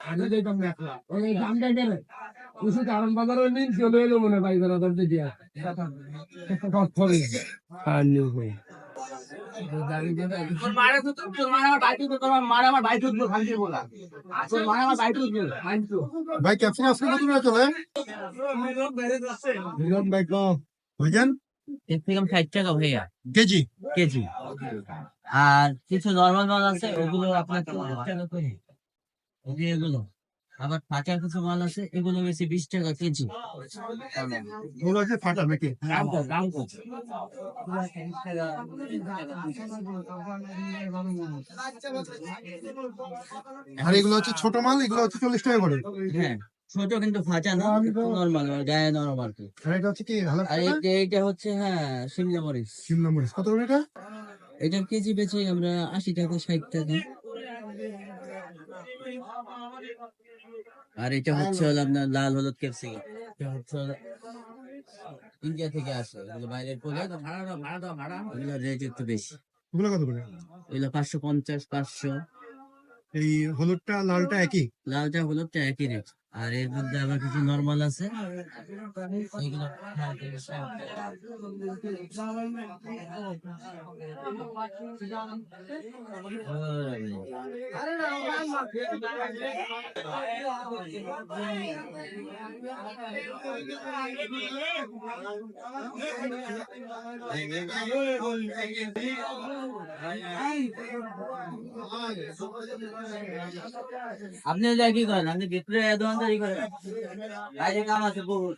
আমি যেতাম না ওই দামটা দেবে কিছু কারণ বাজার ওই নিন চলে এলো মনে পাই না তোর দিদি কষ্ট হবে আর নিউ কই তোর মারা তো তোর মারা আমার বাইক তো তোর মারা আমার বাইক তো খালি বলা তোর মারা আমার বাইক তো আনতো ভাই ক্যাপসিকাম আজকে কত করে চলে মিলন ভাই কো বুঝেন ক্যাপসিকাম 60 টাকা ভাইয়া কেজি কেজি। আর কিছু নরমাল মাল আছে ওগুলো আপনার 40 টাকা করে। এই যে এগুলো আবার ফাঁকা কিছু মাল আছে এগুলো বেশি 20 টাকা কেজি। ওগুলো আছে ফাটা নাকি দাম কত? আর এগুলো হচ্ছে ছোট মাল এগুলো হচ্ছে 40 টাকা করে হ্যাঁ ছোট কিন্তু ফাঁকা না নরমাল গায়ে নরম আর কি। আর এটা হচ্ছে কি ভালো আর এইটা হচ্ছে হ্যাঁ শিমলা মরিচ। শিমলা মরিচ কত করে এটা এটার কেজি বেচে আমরা 80 টাকা 60 টাকা। আর এটা হচ্ছে হলো আপনার লাল হলুদ ক্যাপসিকাম। এটা হচ্ছে হলো ইন্ডিয়া থেকে আসে এগুলো বাইরের কোলে এগুলো রেট একটু বেশি। ওগুলো কত করে এগুলো 550 500। এই হলুদটা লালটা একই লালটা হলুদটা একই রেট। আর এর মধ্যে আবার কিছু নরমাল আছে এগুলো আপনি কি করেন? আপনি ভিতরে দোকানদারি করেন? বাইরে কাম আছে বহুত।